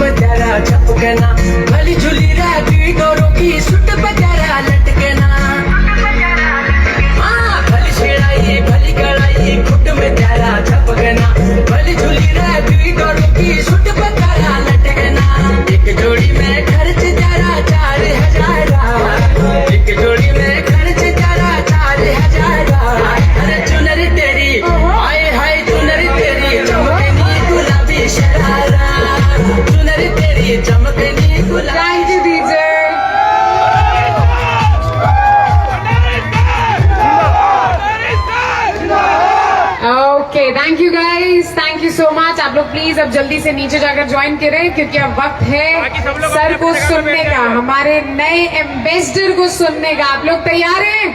में तेरा छपके ना, भली झुली रहती डोरों की सुट पे तेरा लटके ना। हाँ भली छिड़ाई भली कड़ाई खुट में तेरा छपके ना, भली झुली रहती डोरों की सुट पे तेरा लटके ना। एक जोड़ी में खर्च तेरा 4,000, एक जोड़ी में खर्च तेरा 4,000। अरे चुनरी तेरी हाय हाय चुनरी तेरी चमकनी गुलाबी शरारा, चुनरी तेरी चमकनी गुलाबी। Thank you, DJ. Okay, thank you guys. Thank you so much. आप लोग प्लीज अब जल्दी से नीचे जाकर ज्वाइन करें क्योंकि अब वक्त है सर को सुनने का, हमारे नए एम्बेसडर को सुनने का। आप लोग तैयार हैं?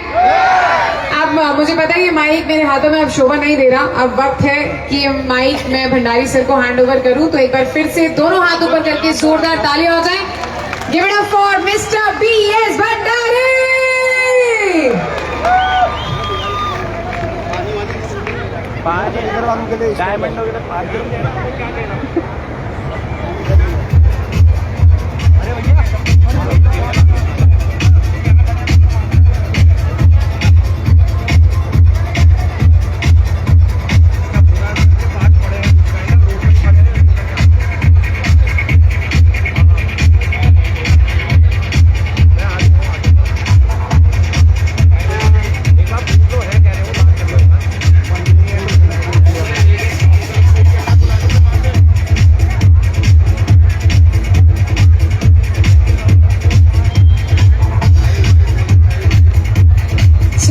अब मुझे पता है कि माइक मेरे हाथों में अब शोभा नहीं दे रहा। अब वक्त है कि माइक मैं भंडारी सर को हैंड ओवर करूं, तो एक बार फिर से दोनों हाथ ऊपर करके जोरदार तालियां हो जाए। Give it up for mister BS Bhandari. Diamond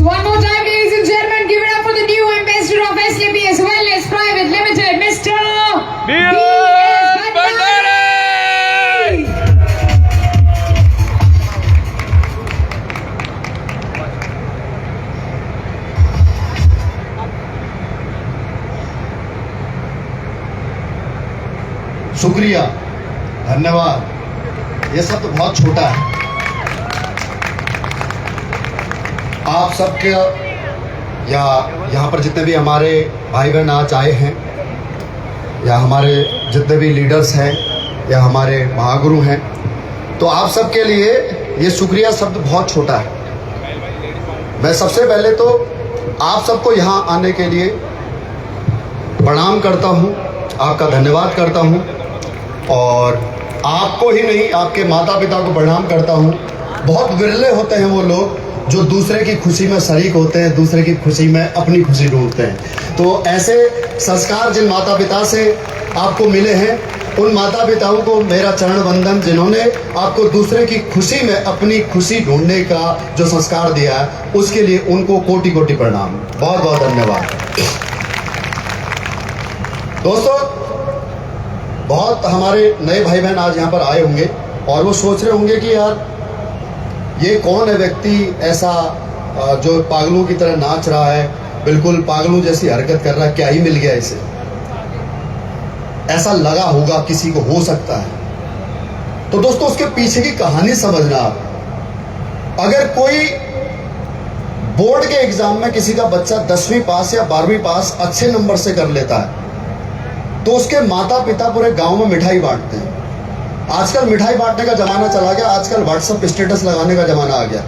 One more time, ladies and gentlemen, give it up for the new ambassador of SLBS Wellness Private Limited, Mr. BS Bhandari. शुक्रिया, धन्यवाद। ये सब तो बहुत छोटा है। आप सबके या यहाँ पर जितने भी हमारे भाई बहन आज आए हैं, या हमारे जितने भी लीडर्स हैं, या हमारे महागुरु हैं, तो आप सबके लिए ये शुक्रिया शब्द बहुत छोटा है। मैं सबसे पहले तो आप सबको यहाँ आने के लिए प्रणाम करता हूँ, आपका धन्यवाद करता हूँ, और आपको ही नहीं आपके माता पिता को प्रणाम करता हूँ। बहुत विरले होते हैं वो लोग जो दूसरे की खुशी में शरीक होते हैं, दूसरे की खुशी में अपनी खुशी ढूंढते हैं। तो ऐसे संस्कार जिन माता पिता से आपको मिले हैं, उन माता पिताओं को मेरा चरण वंदन, जिन्होंने आपको दूसरे की खुशी में अपनी खुशी ढूंढने का जो संस्कार दिया है, उसके लिए उनको कोटि कोटि प्रणाम, बहुत बहुत धन्यवाद। दोस्तों, बहुत हमारे नए भाई बहन आज यहाँ पर आए होंगे और वो सोच रहे होंगे कि यार ये कौन है व्यक्ति ऐसा जो पागलों की तरह नाच रहा है, बिल्कुल पागलों जैसी हरकत कर रहा है, क्या ही मिल गया इसे। ऐसा लगा होगा किसी को, हो सकता है। तो दोस्तों, उसके पीछे की कहानी समझना। अगर कोई बोर्ड के एग्जाम में किसी का बच्चा 10वीं पास या 12वीं पास अच्छे नंबर से कर लेता है, तो उसके माता पिता पूरे गांव में मिठाई बांटते हैं। आजकल मिठाई बांटने का जमाना चला गया, आजकल व्हाट्सएप स्टेटस लगाने का जमाना आ गया।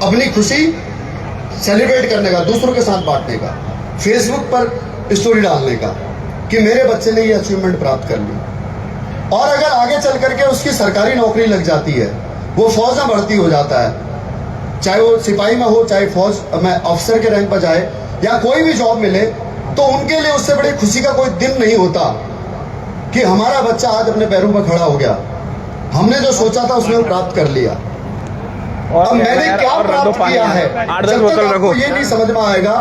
अपनी खुशी सेलिब्रेट करने का, दूसरों के साथ बांटने का, फेसबुक पर स्टोरी डालने का कि मेरे बच्चे ने ये अचीवमेंट प्राप्त कर ली। और अगर आगे चल करके उसकी सरकारी नौकरी लग जाती है, वो फौज में भर्ती हो जाता है, चाहे वो सिपाही में हो, चाहे फौज में अफसर के रैंक पर जाए, या कोई भी जॉब मिले, तो उनके लिए उससे बड़ी खुशी का कोई दिन नहीं होता कि हमारा बच्चा आज अपने पैरों पर खड़ा हो गया, हमने जो सोचा था उसने प्राप्त कर लिया। अब मैंने क्या प्राप्त किया है, जब तक आपको ये नहीं समझ में आएगा,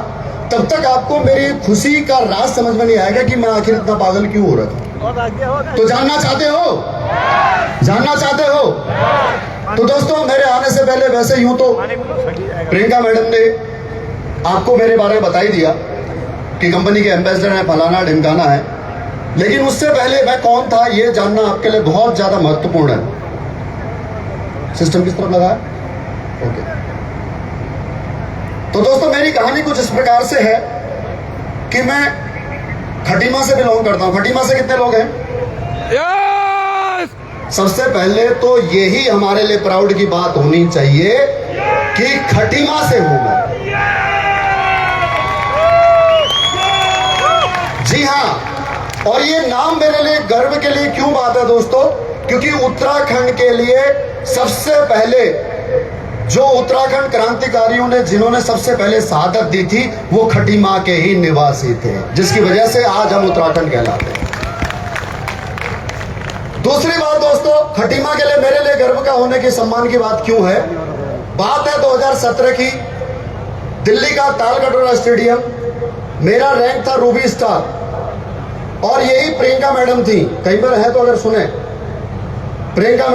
तब तक आपको मेरी खुशी का राज समझ में नहीं आएगा कि मैं आखिर इतना पागल क्यों हो रहा था। तो जानना चाहते हो? जानना चाहते हो? तो दोस्तों, मेरे आने से पहले वैसे यूं तो प्रियंका मैडम ने आपको मेरे बारे में बता ही दिया कि कंपनी के एम्बेसडर हैं, फलाना ढिमकाना है, लेकिन उससे पहले मैं कौन था ये जानना आपके लिए बहुत ज्यादा महत्वपूर्ण है। सिस्टम किस तरफ लगा है? ओके। तो दोस्तों, मेरी कहानी कुछ इस प्रकार से है कि मैं खटीमा से बिलोंग करता हूं। खटीमा से कितने लोग हैं? सबसे पहले तो यही हमारे लिए प्राउड की बात होनी चाहिए कि खटीमा से हूं मैं। जी हां, और ये नाम मेरे लिए गर्व के लिए क्यों बात है दोस्तों, क्योंकि उत्तराखंड के लिए सबसे पहले जो उत्तराखंड क्रांतिकारियों ने जिन्होंने सबसे पहले शहादत दी थी वो खटीमा के ही निवासी थे, जिसकी वजह से आज हम उत्तराखंड कहलाते हैं। दूसरी बात दोस्तों, खटीमा के लिए मेरे लिए गर्व का होने की सम्मान की बात क्यों है, बात है 2017 की, दिल्ली का तालकटोरा स्टेडियम, मेरा रैंक था रूबी स्टार और यही प्रियंका मैडम थी, कहीं पर है तो अगर सुने, प्रियंका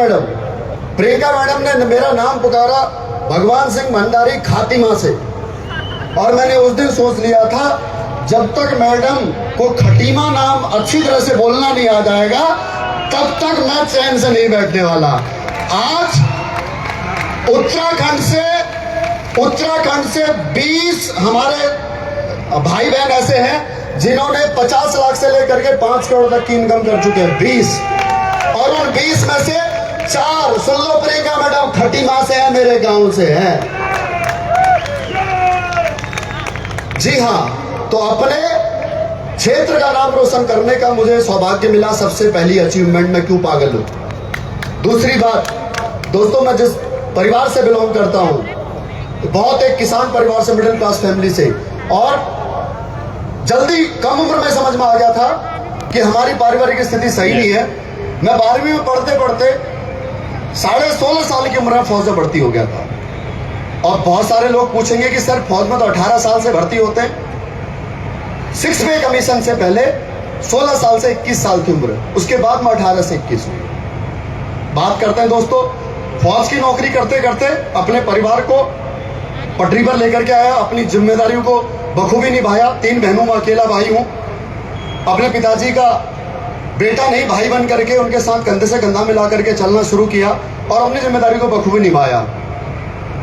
मैडम ने मेरा नाम पुकारा भगवान सिंह भंडारी खातिमा से, और मैंने उस दिन सोच लिया था जब तक मैडम को खटीमा नाम अच्छी तरह से बोलना नहीं आ जाएगा तब तक मैं चैन से नहीं बैठने वाला। आज उत्तराखंड से 20 हमारे भाई बहन ऐसे हैं जिन्होंने 50 लाख से लेकर के 5 करोड़ तक की इनकम कर चुके हैं, 20, और उन 20 में से 4 सुन लो प्रियंका मैडम खटीमा से है, मेरे गांव से है। जी हां, तो अपने क्षेत्र का नाम रोशन करने का मुझे सौभाग्य मिला, सबसे पहली अचीवमेंट में क्यों पागल हूं। दूसरी बात दोस्तों, मैं जिस परिवार से बिलोंग करता हूं, बहुत एक किसान परिवार से, मिडिल क्लास फैमिली से, और जल्दी कम उम्र में समझ में आ गया था कि हमारी पारिवारिक स्थिति सही नहीं है। मैं 12वीं में पढ़ते पढ़ते 16.5 साल की उम्र में फौज में भर्ती हो गया था। और बहुत सारे लोग पूछेंगे कि सर फौज में तो 18 साल से भर्ती होते हैं। 6 पे कमीशन से पहले 16 साल से 21 साल की उम्र, उसके बाद में 18 से 21 हुई। बात करते हैं दोस्तों, फौज की नौकरी करते करते अपने परिवार को पटरी पर लेकर के आया, अपनी जिम्मेदारियों को बखूबी निभाया। 3 बहनों में अकेला भाई हूं, अपने पिताजी का बेटा नहीं भाई बन करके उनके साथ कंधे से कंधा मिला करके चलना शुरू किया और अपनी जिम्मेदारी को बखूबी निभाया।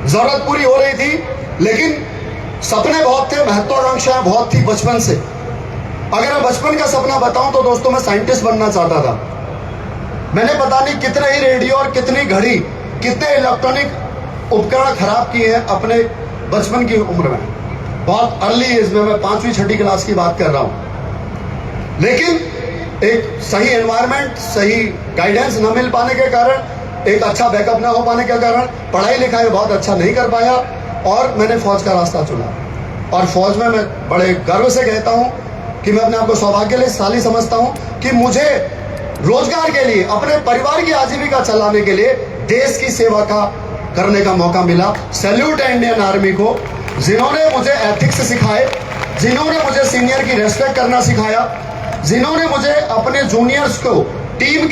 जरूरत पूरी हो रही थी, लेकिन सपने बहुत थे, महत्वाकांक्षाएं बहुत थी बचपन से। अगर मैं बचपन का सपना बताऊं तो दोस्तों मैं साइंटिस्ट बनना चाहता था। मैंने पता नहीं कितने ही रेडियो और कितनी घड़ी, कितने इलेक्ट्रॉनिक उपकरण खराब किए हैं अपने बचपन की उम्र में, बहुत अर्ली एज में, मैं 5वीं 6ठी क्लास की बात कर रहा हूं। लेकिन एक सही एनवायरनमेंट, सही गाइडेंस न मिल पाने के कारण, एक अच्छा बैकअप न हो पाने के कारण पढ़ाई लिखाई बहुत अच्छा नहीं कर पाया और मैंने फौज का रास्ता चुना। और फौज में मैं बड़े गर्व से कहता हूं कि मैं अपने आप को सौभाग्यशाली समझता हूं कि मुझे रोजगार के लिए, अपने परिवार की आजीविका चलाने के लिए देश की सेवा का करने का मौका मिला। सैल्यूट है इंडियन आर्मी को, जिन्होंने मुझे एथिक्स सिखाए, जिन्होंने मुझे सीनियर की रेस्पेक्ट करना सिखाया, जिन्होंने मुझे अपने जूनियर्स को टीम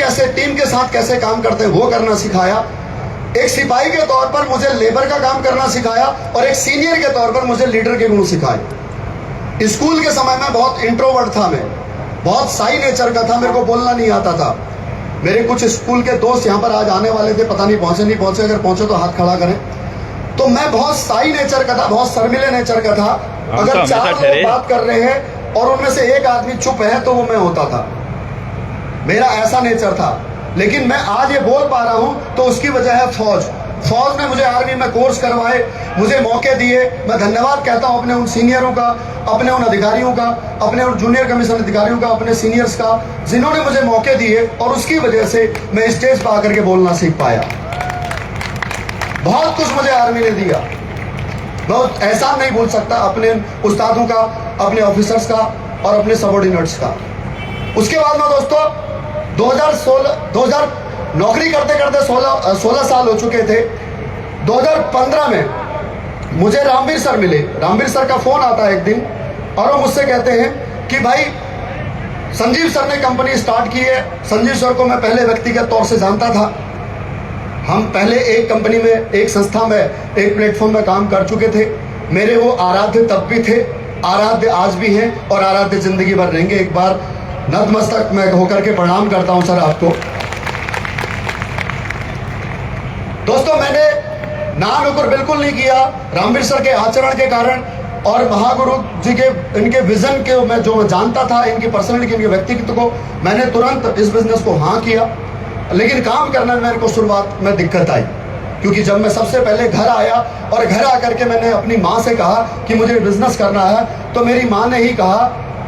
के साथ कैसे काम करते हैं वो करना सिखाया। एक सिपाही के तौर पर मुझे लेबर का काम करना सिखाया और एक सीनियर के तौर पर मुझे लीडर के गुण सिखाए। स्कूल के समय में बहुत इंट्रोवर्ट था, मैं बहुत साई नेचर का था, मेरे को बोलना नहीं आता था। मेरे कुछ स्कूल के दोस्त यहाँ पर आज आने वाले थे, पता नहीं पहुंचे, अगर पहुंचे तो हाथ खड़ा करें। तो मैं बहुत साई नेचर का था, बहुत शर्मिले नेचर का था। अगर 4 लोग बात कर रहे हैं और उनमें से एक आदमी चुप है तो वो मैं होता था, मेरा ऐसा नेचर था। लेकिन मैं आज ये बोल पा रहा हूं तो उसकी वजह है फौज ने मुझे आर्मी में कोर्स करवाए, मुझे मौके दिए। मैं धन्यवाद कहता हूं अपने उन सीनियरों का, अपने उन अधिकारियों का, अपने उन जूनियर कमीशन अधिकारियों का, अपने सीनियर्स का, जिन्होंने मुझे मौके दिए और उसकी वजह से मैं स्टेज पर आकर के बोलना सीख पाया। बहुत कुछ मुझे आर्मी ने दिया, बहुत एहसान नहीं भूल सकता अपने उस्तादों का, अपने ऑफिसर्स का और अपने सबॉर्डिनेट्स का। उसके बाद में दोस्तों 2016 नौकरी करते करते 16 साल हो चुके थे। 2015 में मुझे रामवीर सर मिले। रामवीर सर का फोन आता है एक दिन और वो मुझसे कहते हैं कि भाई संजीव सर ने कंपनी स्टार्ट की है। संजीव सर को मैं पहले व्यक्तिगत तौर से जानता था, हम पहले एक कंपनी में, एक संस्था में, एक प्लेटफॉर्म में काम कर चुके थे। मेरे वो आराध्य तब भी थे, आराध्य आज भी हैं और आराध्य जिंदगी भर रहेंगे। एक बार नतमस्तक मैं होकर के प्रणाम करता हूं सर आपको। दोस्तों मैंने नानुकुर बिल्कुल नहीं किया रामवीर सर के आचरण के कारण और महागुरु जी के इनके विजन के मैं जो जानता था, इनकी पर्सनैलिटी, इनके व्यक्तित्व को, मैंने तुरंत इस बिजनेस को हाँ किया। लेकिन काम करने में मेरे को शुरुआत में दिक्कत आई, क्योंकि जब मैं सबसे पहले घर आया और घर आकर के मैंने अपनी माँ से कहा कि मुझे बिजनेस करना है, तो मेरी माँ ने ही कहा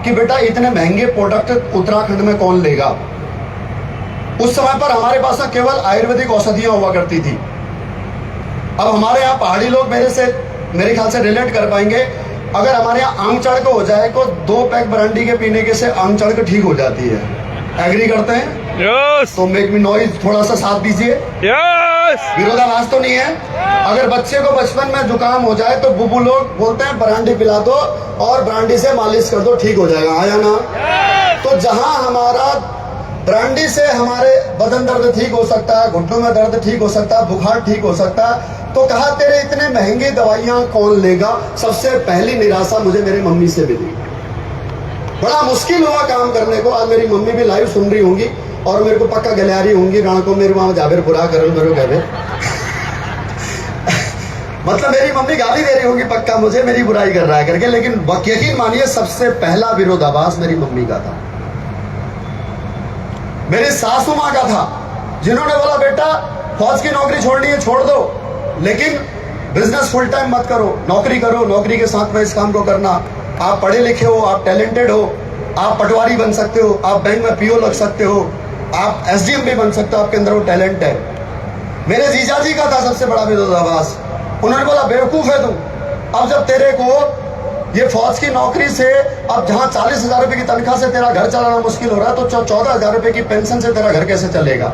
कि बेटा इतने महंगे प्रोडक्ट उत्तराखंड में कौन लेगा। उस समय पर हमारे पास केवल आयुर्वेदिक औषधियां हुआ करती थी। अब हमारे यहाँ पहाड़ी लोग मेरे ख्याल से रिलेट कर पाएंगे, अगर हमारे यहाँ आंग चढ़ को हो जाए तो 2 पैक ब्रांडी के पीने के से आंग चढ़ को ठीक हो जाती है। एग्री करते हैं? यस तो मेक मी नॉइज, थोड़ा सा साथ दीजिए। यस विरोधाभास तो नहीं है। अगर बच्चे को बचपन में जुकाम हो जाए तो बुबू लोग बोलते हैं ब्रांडी पिला दो और ब्रांडी से मालिश कर दो, ठीक हो जाएगा, आया ना? तो जहां हमारा ब्रांडी से हमारे बदन दर्द ठीक हो सकता है, घुटनों में दर्द ठीक हो सकता है, बुखार ठीक हो सकता है, तो कहा तेरे इतने महंगे दवाइयां कौन लेगा। सबसे पहली निराशा मुझे मेरी मम्मी से मिली। बड़ा मुश्किल हुआ काम करने को। आज मेरी मम्मी भी लाइव सुन रही होंगी और मेरे को पक्का गलिया रही होंगी, राण को मेरे वहां जाबिर बुरा करो मेरे कहवे मतलब मेरी मम्मी गाली दे रही होगी पक्का मुझे, मेरी बुराई कर रहा है करके। लेकिन यकीन मानिए सबसे पहला विरोधाभास मेरी मम्मी का था, मेरी सासू माँ का था, जिन्होंने बोला बेटा फौज की नौकरी छोड़नी है छोड़ दो, लेकिन बिजनेस फुल टाइम मत करो, नौकरी करो, नौकरी के साथ में इस काम को करना। आप पढ़े लिखे हो, आप टैलेंटेड हो, आप पटवारी बन सकते हो, आप बैंक में पीओ लग सकते हो, आप एसडीएम भी बन सकते हो, आपके अंदर वो टैलेंट है। मेरे जीजा जी का था सबसे बड़ा विरोधाभास। उन्होंने बोला बेवकूफ है तू, अब जब तेरे को ये फौज की नौकरी से अब जहां 40,000 रुपए की तनख्वाह से तेरा घर चलाना मुश्किल हो रहा है, तो 14,000 रुपए की पेंशन से तेरा घर कैसे चलेगा।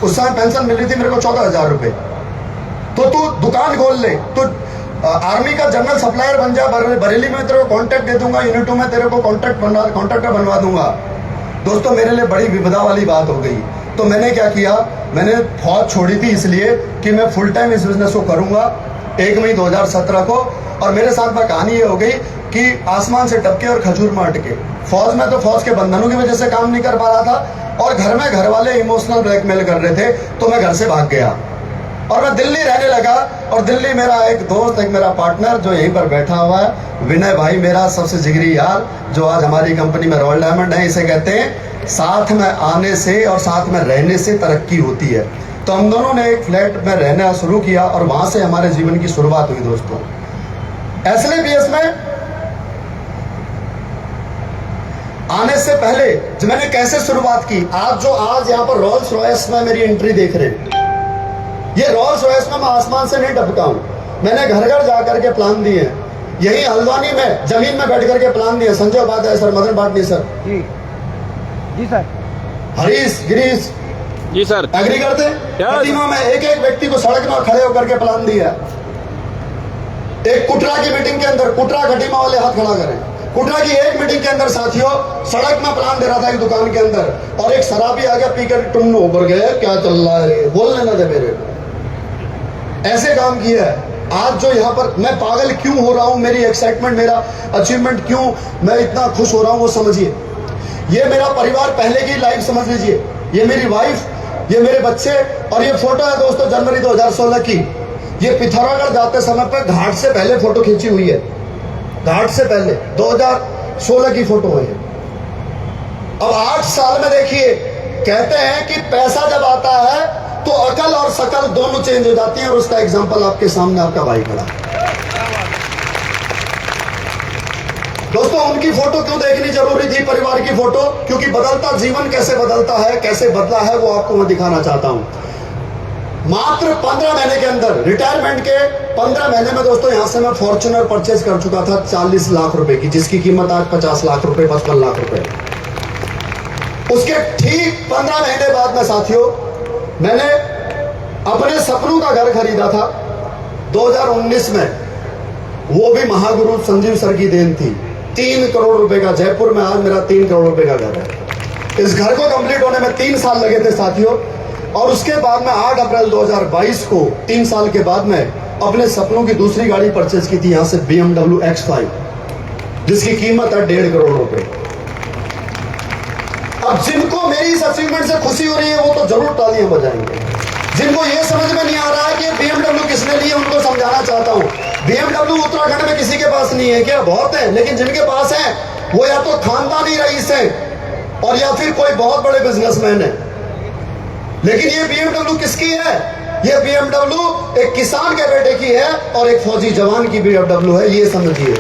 उस समय पेंशन मिल रही थी मेरे को 14,000 रुपए। तो तू दुकान खोल ले, तो आर्मी का जनरल सप्लायर बन जा, बरेली में तेरे को कॉन्ट्रैक्ट दे दूंगा, यूनिटों में तेरे को कॉन्ट्रैक्टर बनवा दूंगा। दोस्तों मेरे लिए बड़ी विपदा वाली बात हो गई। तो मैंने क्या किया, मैंने फौज छोड़ी थी इसलिए कि मैं फुल टाइम इस बिजनेस को करूंगा 1 मई 2017 को। और मेरे साथ में कहानी ये हो गई कि आसमान से टपके और खजूर में अटके। फौज में तो फौज के बंधनों की वजह से काम नहीं कर पा रहा था, और घर में घर वाले इमोशनल ब्लैकमेल कर रहे थे, तो मैं घर से भाग गया और मैं दिल्ली रहने लगा। और दिल्ली मेरा एक दोस्त, एक मेरा पार्टनर जो यहीं पर बैठा हुआ है, विनय भाई, मेरा सबसे जिगरी यार, जो आज हमारी कंपनी में रॉयल डायमंड है। इसे कहते हैं साथ में आने से और साथ में रहने से तरक्की होती है। तो हम दोनों ने एक फ्लैट में रहना शुरू किया और वहां से हमारे जीवन की शुरुआत हुई। दोस्तों SLBS में आने से पहले जो मैंने कैसे शुरुआत की, आज यहाँ पर रोल्स रॉयस में मेरी एंट्री देख रहे हैं, ये रोल्स रॉयस में मैं आसमान से नहीं टपका हूं। मैंने घर घर जाकर के प्लान दिए, यही हल्द्वानी में जमीन में बैठ करके प्लान दिए। संजय उपाध्याय सर, मदन बाटनी सर, जी सर, हरीश गिरीश जी सर, एग्री करते हैं? प्रतिमा में एक एक व्यक्ति को सड़क में खड़े होकर के प्लान दिया। एक कुटरा की मीटिंग के अंदर, कुटरा खटीमा वाले हाथ खड़ा करें, कुटरा की एक मीटिंग के अंदर साथियों सड़क में प्लान दे रहा था एक दुकान के अंदर, और एक शराबी आ गया पीकर टुन्नू ऊपर गया, क्या चल रहा है बोलने ना दे मेरे को। ऐसे काम किया है। आज जो यहाँ पर मैं पागल क्यों हो रहा हूँ, मेरी एक्साइटमेंट, मेरा अचीवमेंट क्यों मैं इतना खुश हो रहा हूँ, वो समझिए। ये मेरा परिवार पहले की लाइफ समझ लीजिए, ये मेरी वाइफ, ये मेरे बच्चे, और ये फोटो है दोस्तों जनवरी 2016 की। ये पिथौरागढ़ जाते समय पर घाट से पहले फोटो खींची हुई है, घाट से पहले 2016 की फोटो है। अब 8 साल में देखिए, कहते हैं कि पैसा जब आता है तो अकल और शकल दोनों चेंज हो जाती है, और उसका एग्जांपल आपके सामने आपका भाई खड़ा। दोस्तों उनकी फोटो क्यों देखनी जरूरी थी, परिवार की फोटो? क्योंकि बदलता जीवन कैसे बदलता है, कैसे बदला है, वो आपको मैं दिखाना चाहता हूं। मात्र 15 महीने के अंदर, रिटायरमेंट के 15 महीने में दोस्तों यहां से मैं फॉर्च्यूनर परचेज कर चुका था 40 लाख रुपए की, जिसकी कीमत आज 50 लाख रुपए, 55 लाख रुपए। उसके ठीक 15 महीने बाद में साथियों मैंने अपने सपनों का घर खरीदा था 2019 में। वो भी महागुरु संजीव सर की देन थी। 3 करोड़ रुपए का, जयपुर में आज मेरा 3 करोड़ रुपए का घर है। इस घर को कंप्लीट होने में 3 साल लगे थे साथियों। और उसके बाद में 8 अप्रैल 2022 को, 3 साल के बाद में, अपने सपनों की दूसरी गाड़ी परचेज की थी यहां से, BMW X5, जिसकी कीमत है 1.5 करोड़ रुपए। अब जिनको मेरी इस अचीवमेंट से खुशी हो रही है वो तो जरूर तालियां बजाएंगे। जिनको ये समझ में नहीं आ रहा है कि BMW किसने ली है, उनको समझाना चाहता हूं। BMW उत्तराखंड में किसी के पास नहीं है क्या? बहुत है, लेकिन जिनके पास है वो या तो खानदानी रईस है और या फिर कोई बहुत बड़े बिजनेसमैन है। लेकिन ये BMW किसकी है? ये BMW एक किसान के बेटे की है और एक फौजी जवान की BMW है, ये समझिए।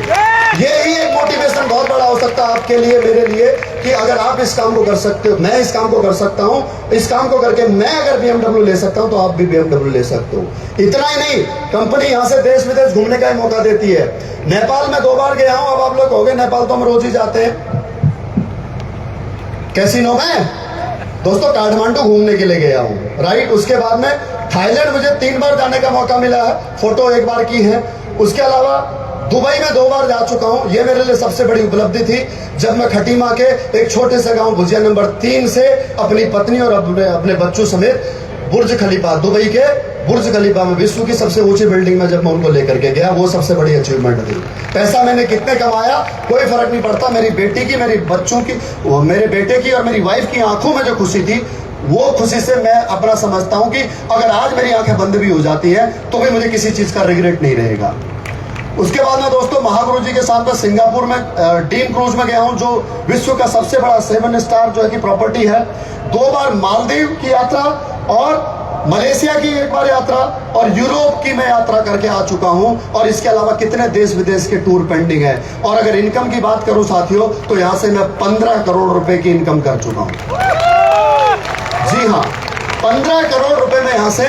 ये ही एक मोटिवेशन बहुत बड़ा हो सकता है आपके लिए, मेरे लिए, कि अगर आप इस काम को कर सकते हो, मैं इस काम को कर सकता हूं, इस काम को करके मैं अगर BMW ले सकता हूं तो आप भी BMW ले सकते हो। इतना ही नहीं, कंपनी यहां से देश विदेश घूमने का ही मौका देती है। नेपाल में 2 बार गया हूं, अब आप लोग कहोगे नेपाल तो हम रोज ही जाते हैं। कैसीनो में दोस्तों काठमांडू घूमने के लिए गया हूं, राइट। उसके बाद में थाईलैंड मुझे 3 बार जाने का मौका मिला है, फोटो 1 बार की है। उसके अलावा दुबई में 2 बार जा चुका हूं। ये मेरे लिए सबसे बड़ी उपलब्धि थी जब मैं खटीमा के एक छोटे से गांव भुजिया नंबर 3 से अपनी पत्नी और अपने बच्चों समेत बुर्ज खलीफा, दुबई के बुर्ज खलीफा में विश्व की सबसे ऊंची बिल्डिंग में जब मैं उनको लेकर के गया, वो सबसे बड़ी अचीवमेंट थी। पैसा मैंने कितने कमाया कोई फर्क नहीं पड़ता, मेरी बेटी की, मेरी बच्चों की, मेरे बेटे की और मेरी वाइफ की आंखों में जो खुशी थी, वो खुशी से मैं अपना समझता हूं कि अगर आज मेरी आंखें बंद भी हो जाती हैं तो भी मुझे किसी चीज का रिग्रेट नहीं रहेगा। उसके बाद में दोस्तों महागुरु जी के साथ में सिंगापुर में ड्रीम क्रूज में गया हूं, जो विश्व का सबसे बड़ा 7 स्टार जो है कि प्रॉपर्टी है। 2 बार मालदीव की यात्रा और मलेशिया की 1 बार यात्रा और यूरोप की मैं यात्रा करके आ चुका हूं। और इसके अलावा कितने देश विदेश के टूर पेंडिंग है। और अगर इनकम की बात करूं साथियों, तो यहां से मैं 15 करोड़ रुपए की इनकम कर चुका हूं। जी हाँ, 15 करोड़ रुपए मैं यहां से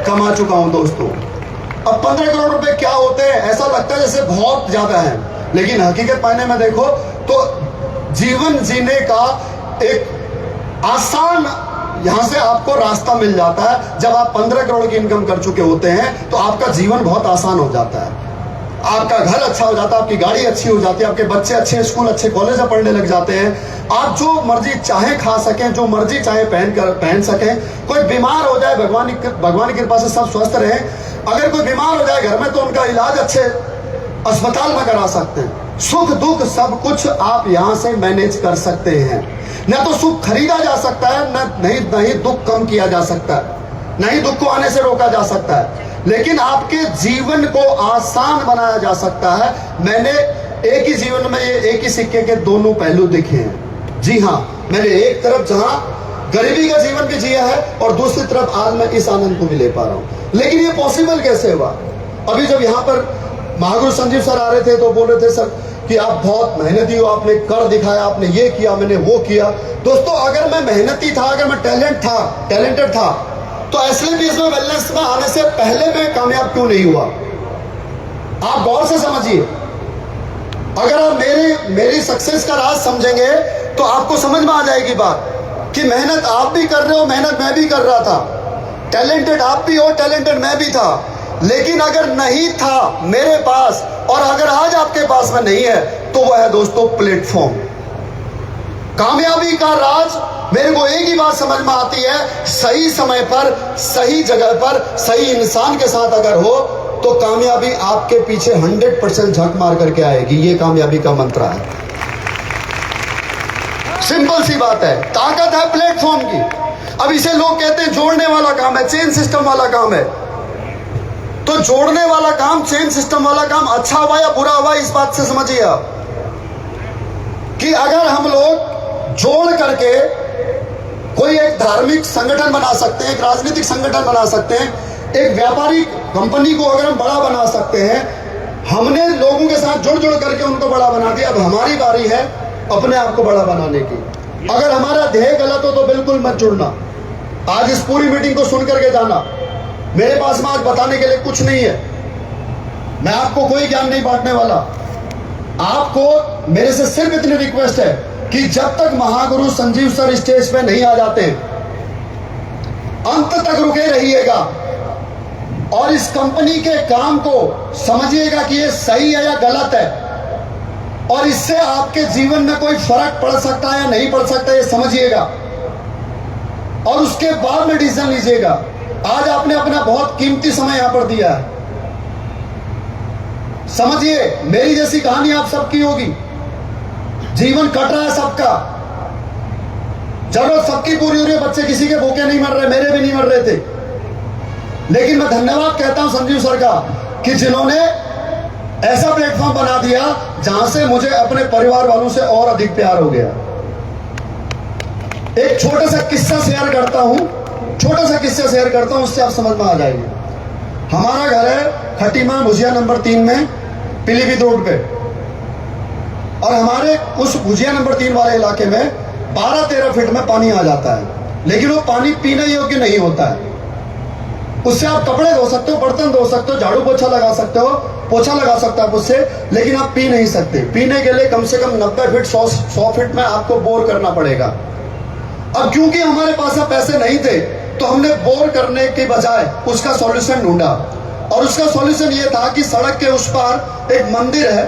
कमा चुका हूं दोस्तों। अब 15 करोड़ रुपए क्या होते हैं? ऐसा लगता है जैसे बहुत ज्यादा है, लेकिन हकीकत पाने में देखो तो जीवन जीने का एक आसान यहां से आपको रास्ता मिल जाता है। जब आप 15 करोड़ की इनकम कर चुके होते हैं तो आपका जीवन बहुत आसान हो जाता है। आपका घर अच्छा हो जाता है, आपकी गाड़ी अच्छी हो जाती है, आपके बच्चे अच्छे स्कूल अच्छे कॉलेज में पढ़ने लग जाते हैं। आप जो मर्जी चाहे खा सकें, जो मर्जी चाहे पहन सकें। कोई बीमार हो जाए, भगवान की कृपा से सब स्वस्थ रहे, अगर कोई बीमार हो जाए घर में तो उनका इलाज अच्छे अस्पताल में करा सकते हैं। सुख दुख सब कुछ आप यहां से मैनेज कर सकते हैं। न तो सुख खरीदा जा सकता है, नहीं दुख कम किया जा सकता है, नहीं दुख को आने से रोका जा सकता है, लेकिन आपके जीवन को आसान बनाया जा सकता है। मैंने एक ही जीवन में ये एक ही सिक्के के दोनों पहलू देखे हैं। जी हाँ, मैंने एक तरफ जहां गरीबी का जीवन भी जिया है और दूसरी तरफ आज मैं इस आनंद को भी ले पा रहा हूं। लेकिन ये पॉसिबल कैसे हुआ? अभी जब यहाँ पर महागुरु संजीव सर आ रहे थे तो बोल रहे थे सर कि आप बहुत मेहनती हो, आपने कर दिखाया, आपने ये किया, मैंने वो किया। दोस्तों अगर मैं मेहनती था, अगर मैं टैलेंटेड था तो एसएलपीएस में वेलनेस में आने से पहले मैं कामयाब क्यों नहीं हुआ? आप गौर से समझिए। अगर आप मेरी सक्सेस का राज समझेंगे तो आपको समझ में आ जाएगी बात कि मेहनत आप भी कर रहे हो, मेहनत मैं भी कर रहा था, टैलेंटेड आप भी हो, टैलेंटेड मैं भी था। लेकिन अगर नहीं था मेरे पास और अगर आज आपके पास में नहीं है तो वह है दोस्तों प्लेटफॉर्म। कामयाबी का राज मेरे को एक ही बात समझ में आती है, सही समय पर सही जगह पर सही इंसान के साथ अगर हो तो कामयाबी आपके पीछे 100% झक मार करके आएगी। ये कामयाबी का मंत्र है। सिंपल सी बात है, ताकत है प्लेटफॉर्म की। अब इसे लोग कहते हैं जोड़ने वाला काम है, चेन सिस्टम वाला काम है। तो जोड़ने वाला काम, चेन सिस्टम वाला काम अच्छा हुआ या बुरा हुआ, इस बात से समझिए आप कि अगर हम लोग जोड़ करके कोई एक धार्मिक संगठन बना सकते हैं, एक राजनीतिक संगठन बना सकते हैं, एक व्यापारिक कंपनी को अगर हम बड़ा बना सकते हैं, हमने लोगों के साथ जुड़ करके उनको बड़ा बना दिया। अब हमारी बारी है अपने आप को बड़ा बनाने की। अगर हमारा ध्येय गलत हो तो बिल्कुल मत जुड़ना। आज इस पूरी मीटिंग को सुन करके जाना। मेरे पास में आज बताने के लिए कुछ नहीं है, मैं आपको कोई ज्ञान नहीं बांटने वाला। आपको मेरे से सिर्फ इतनी रिक्वेस्ट है कि जब तक महागुरु संजीव सर स्टेज पे नहीं आ जाते अंत तक रुके रहिएगा और इस कंपनी के काम को समझिएगा कि ये सही है या गलत है, और इससे आपके जीवन में कोई फर्क पड़ सकता है या नहीं पड़ सकता, ये समझिएगा और उसके बाद में डिसीजन लीजिएगा। आज आपने अपना बहुत कीमती समय यहां पर दिया है। समझिए, मेरी जैसी कहानी आप सबकी होगी। जीवन कट रहा है सबका, जरूरत सबकी पूरी हो रही है। बच्चे किसी के भूखे नहीं मर रहे, मेरे भी नहीं मर रहे थे। लेकिन मैं धन्यवाद कहता हूं संजीव सर का कि जिन्होंने ऐसा प्लेटफॉर्म बना दिया जहां से मुझे अपने परिवार वालों से और अधिक प्यार हो गया। एक छोटा सा किस्सा शेयर करता हूं छोटा सा किस्सा शेयर करता हूं, उससे आप समझ में आ जाएंगे। हमारा घर है खटीमा भुजिया नंबर 3 में, पीलीभीत रोड पे। और हमारे उस भुजिया नंबर 3 वाले इलाके में 12-13 फीट में पानी आ जाता है, लेकिन वो पानी पीने योग्य नहीं होता है। उससे आप कपड़े धो सकते हो, बर्तन धो सकते हो, झाड़ू पोछा लगा सकते हो, पोछा लगा सकते हो आप उससे, लेकिन आप पी नहीं सकते। पीने के लिए कम से कम 90 फीट 100 फीट में आपको बोर करना पड़ेगा। अब क्योंकि हमारे पास अब पैसे नहीं थे, तो हमने बोर करने के बजाय उसका सॉल्यूशन ढूंढा। और उसका सॉल्यूशन ये था कि सड़क के उस पार एक मंदिर है,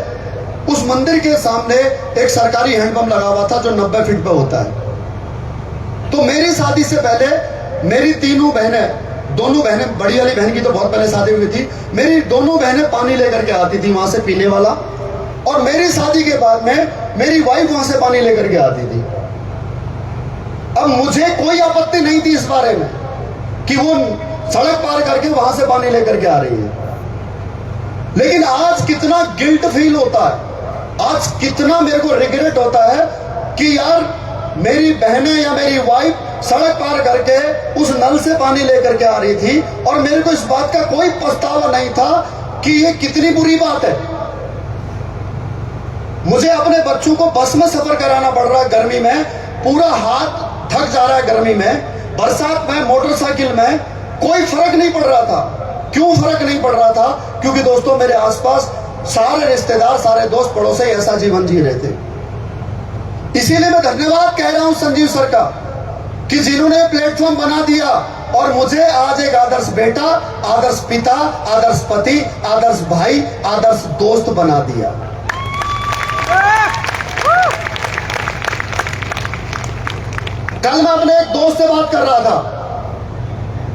उस मंदिर के सामने एक सरकारी हैंडपंप लगा हुआ था जो 90 फीट पे होता है। तो मेरी शादी से पहले मेरी तीनों बहनें, दोनों बहनें, बड़ी वाली बहन की तो बहुत पहले शादी हुई थी, मेरी दोनों बहनें पानी लेकर के आती थी वहां से पीने वाला। और मेरी शादी के बाद में मेरी वाइफ वहां से पानी लेकर के आती थी। अब मुझे कोई आपत्ति नहीं थी इस बारे में कि वो सड़क पार करके वहां से पानी लेकर के आ रही है, लेकिन आज कितना गिल्ट फील होता है, आज कितना मेरे को रिग्रेट होता है कि यार मेरी बहनें या मेरी वाइफ सड़क पार करके उस नल से पानी लेकर के आ रही थी और मेरे को इस बात का कोई पछतावा नहीं था कि ये कितनी बुरी बात है। मुझे अपने बच्चों को बस में सफर कराना पड़ रहा है गर्मी में, पूरा हाथ थक जा रहा है गर्मी में, बरसात में, मोटरसाइकिल में, कोई फर्क नहीं पड़ रहा था। क्यों फर्क नहीं पड़ रहा था? क्योंकि दोस्तों मेरे आसपास सारे रिश्तेदार, सारे दोस्त पड़ोसी ऐसा जीवन जी रहे थे। इसीलिए मैं धन्यवाद कह रहा हूं संजीव सर का कि जिन्होंने प्लेटफॉर्म बना दिया और मुझे आज एक आदर्श बेटा, आदर्श पिता, आदर्श पति, आदर्श भाई, आदर्श दोस्त बना दिया। कल मैं अपने एक दोस्त से बात कर रहा था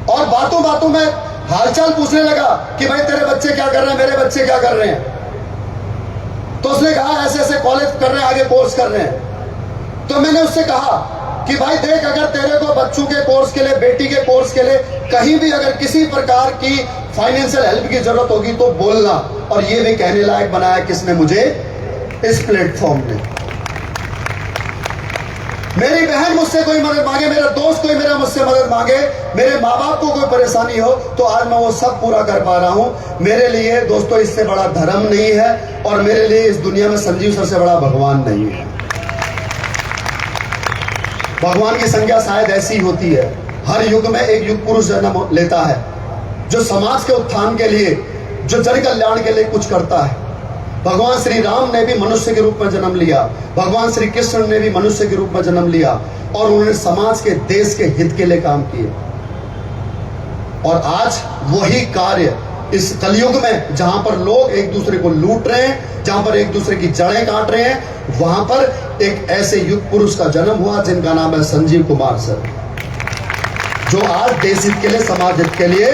और बातों बातों में हालचाल पूछने लगा कि भाई तेरे बच्चे क्या कर रहे हैं, मेरे बच्चे क्या कर रहे हैं। तो उसने कहा ऐसे ऐसे कॉलेज कर रहे हैं, आगे कोर्स कर रहे हैं। तो मैंने उससे कहा कि भाई देख, अगर तेरे को बच्चों के कोर्स के लिए, बेटी के कोर्स के लिए कहीं भी अगर किसी प्रकार की फाइनेंशियल हेल्प की जरूरत होगी तो बोलना। और ये भी कहने लायक बनाया किसने मुझे? इस प्लेटफॉर्म ने। मेरी बहन मुझसे कोई मदद मांगे, मेरा दोस्त कोई मेरा मुझसे मदद मांगे, मेरे माँ बाप को कोई परेशानी हो, तो आज मैं वो सब पूरा कर पा रहा हूं। मेरे लिए दोस्तों इससे बड़ा धर्म नहीं है और मेरे लिए इस दुनिया में संजीव सर से बड़ा भगवान नहीं है। भगवान की संज्ञा शायद ऐसी होती है, हर युग में एक युग पुरुष जन्म लेता है जो समाज के उत्थान के लिए, जो जन कल्याण के लिए कुछ करता है। भगवान श्री राम ने भी मनुष्य के रूप में जन्म लिया, भगवान श्री कृष्ण ने भी मनुष्य के रूप में जन्म लिया और उन्होंने समाज के, देश के हित के लिए काम किए। और आज वही कार्य इस कलयुग में, जहां पर लोग एक दूसरे को लूट रहे हैं, जहां पर एक दूसरे की जड़ें काट रहे हैं, वहां पर एक ऐसे युग पुरुष का जन्म हुआ जिनका नाम है संजीव कुमार सर, जो आज देश हित के लिए, समाज हित के लिए,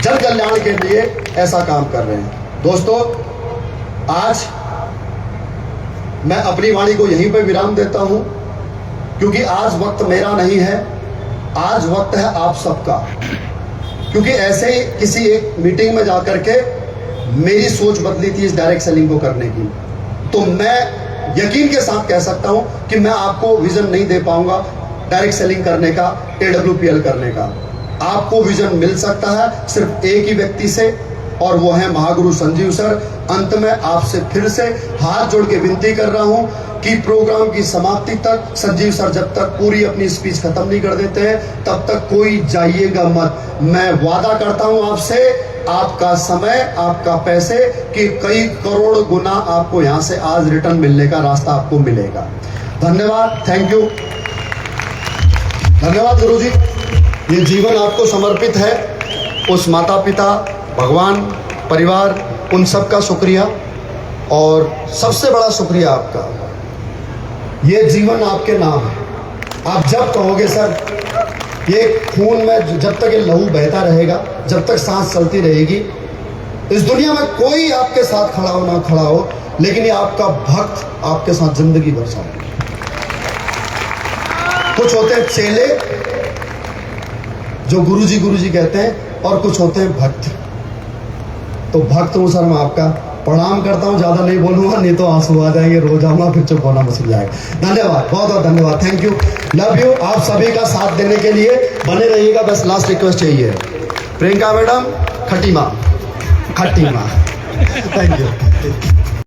जन कल्याण के लिए ऐसा काम कर रहे हैं। दोस्तों आज मैं अपनी वाणी को यहीं पर विराम देता हूं, क्योंकि आज वक्त मेरा नहीं है, आज वक्त है आप सबका। क्योंकि ऐसे ही किसी एक मीटिंग में जाकर के मेरी सोच बदली थी इस डायरेक्ट सेलिंग को करने की, तो मैं यकीन के साथ कह सकता हूं कि मैं आपको विजन नहीं दे पाऊंगा डायरेक्ट सेलिंग करने का, AWPL करने का। आपको विजन मिल सकता है सिर्फ एक ही व्यक्ति से, और वो है महागुरु संजीव सर। अंत में आपसे फिर से हाथ जोड़ के विनती कर रहा हूं कि प्रोग्राम की समाप्ति तक संजीव सर जब तक पूरी अपनी स्पीच खत्म नहीं कर देते हैं तब तक कोई जाइएगा मत। मैं वादा करता हूं आपसे, आपका समय, आपका पैसे कि कई करोड़ गुना आपको यहां से आज रिटर्न मिलने का रास्ता आपको मिलेगा। धन्यवाद, थैंक यू, धन्यवाद गुरुजी। ये जीवन आपको समर्पित है। उस माता पिता, भगवान, परिवार, उन सब का शुक्रिया, और सबसे बड़ा शुक्रिया आपका, ये जीवन आपके नाम है। आप जब कहोगे सर, ये खून में जब तक ये लहू बहता रहेगा, जब तक सांस चलती रहेगी, इस दुनिया में कोई आपके साथ खड़ा हो ना खड़ा हो, लेकिन ये आपका भक्त आपके साथ जिंदगी भर साथ। कुछ होते हैं चेले जो गुरुजी गुरुजी कहते हैं, और कुछ होते हैं भक्त। तो भक्त हूं सर मैं आपका, प्रणाम करता हूँ, ज्यादा नहीं बोलूंगा नहीं तो आंसू आ जाएंगे, रो जाऊंगा, फिर चुप होना मुश्किल जाएगा। धन्यवाद, बहुत बहुत धन्यवाद, थैंक यू, लव यू। आप सभी का साथ देने के लिए बने रहिएगा। बस लास्ट रिक्वेस्ट यही है, प्रियंका मैडम खट्टी माँ, थैंक यू।